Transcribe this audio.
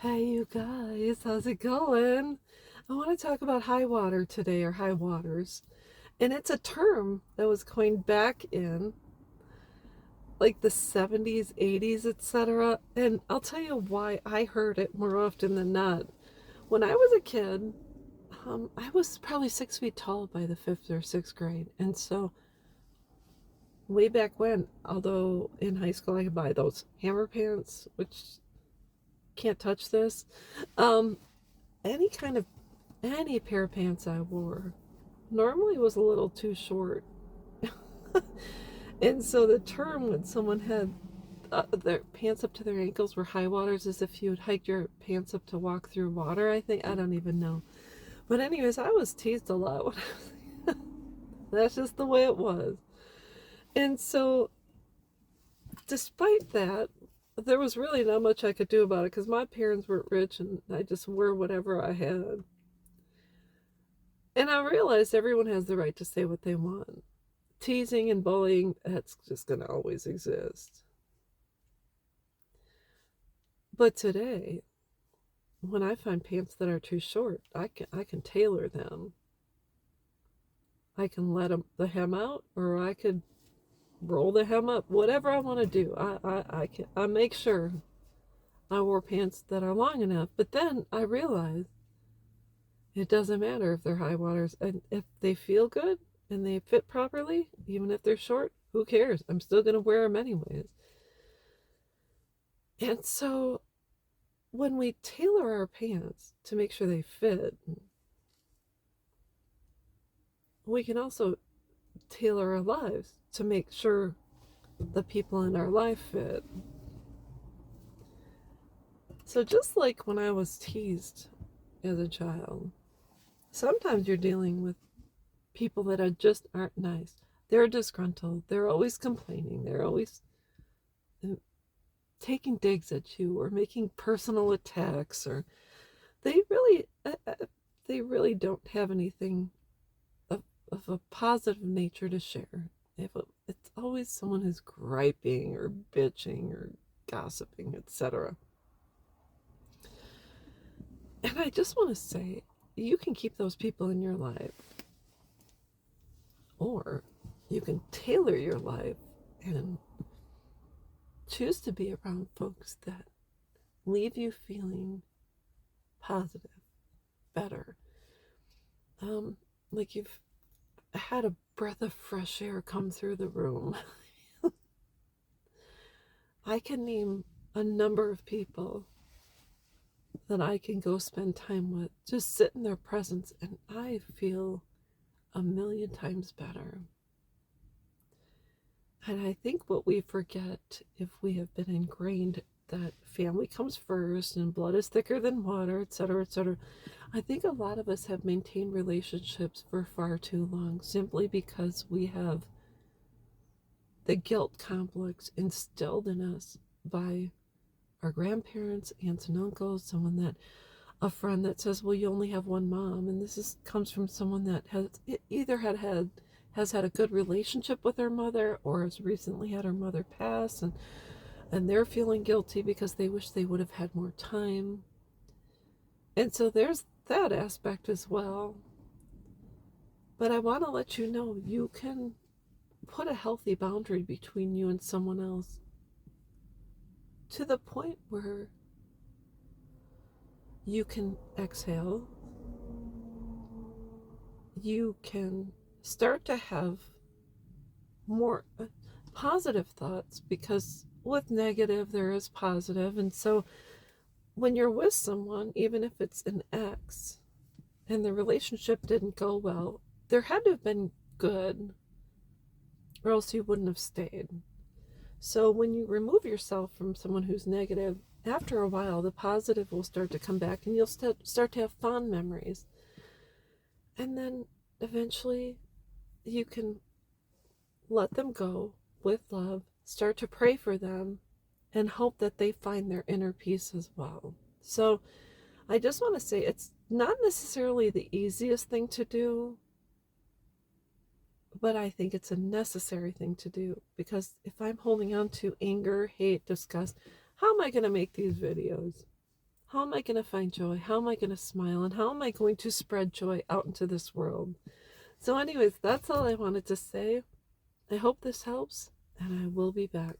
Hey, you guys, how's it going? I want to talk about high water today, or high waters. And it's a term that was coined back in like the 70s, 80s, etc. And I'll tell you why I heard it more often than not. When I was a kid, I was probably 6 feet tall by the fifth or sixth grade. And so, way back when, although in high school I could buy those hammer pants, which can't touch this, um, any kind of any pair of pants I wore normally was a little too short. And so the term when someone had their pants up to their ankles were high waters, as if you had hiked your pants up to walk through water, I think. I don't even know. But, anyways, I was teased a lot when I was. That's just the way it was. And so, despite that, there was really not much I could do about it because my parents weren't rich and I just wore whatever I had. And I realized everyone has the right to say what they want. Teasing and bullying, that's just going to always exist. But today, when I find pants that are too short, I can tailor them. I can let the hem out, or I could roll the hem up. Whatever I want to do, I make sure I wore pants that are long enough. But then I realize it doesn't matter if they're high waters, and if they feel good and they fit properly, even if they're short, who cares? I'm still gonna wear them anyways. And so when we tailor our pants to make sure they fit, we can also tailor our lives to make sure the people in our life fit. So, just like when I was teased as a child, sometimes you're dealing with people that just aren't nice. They're disgruntled, they're always complaining, they're always taking digs at you or making personal attacks, or they really they really don't have anything of a positive nature to share. It's always someone who's griping or bitching or gossiping, etc. And I just want to say, you can keep those people in your life, or you can tailor your life and choose to be around folks that leave you feeling positive, better. Um, like you've had a breath of fresh air come through the room. I can name a number of people that I can go spend time with, just sit in their presence, and I feel a million times better. And I think what we forget, if we have been ingrained that family comes first and blood is thicker than water, etc., etc., I think a lot of us have maintained relationships for far too long simply because we have the guilt complex instilled in us by our grandparents, aunts and uncles, someone that a friend that says, well, you only have one mom. And comes from someone that has either has had a good relationship with her mother, or has recently had her mother pass, and they're feeling guilty because they wish they would have had more time. And so there's that aspect as well. But I want to let you know, you can put a healthy boundary between you and someone else to the point where you can exhale, you can start to have more positive thoughts, because with negative there is positive. And so when you're with someone, even if it's an ex and the relationship didn't go well, there had to have been good, or else you wouldn't have stayed. So when you remove yourself from someone who's negative, after a while the positive will start to come back, and you'll start to have fond memories. And then eventually you can let them go with love, start to pray for them, and hope that they find their inner peace as well. So I just want to say, it's not necessarily the easiest thing to do, but I think it's a necessary thing to do, because if I'm holding on to anger, hate, disgust, how am I going to make these videos? How am I going to find joy? How am I going to smile? And how am I going to spread joy out into this world? So anyways, that's all I wanted to say. I hope this helps, and I will be back.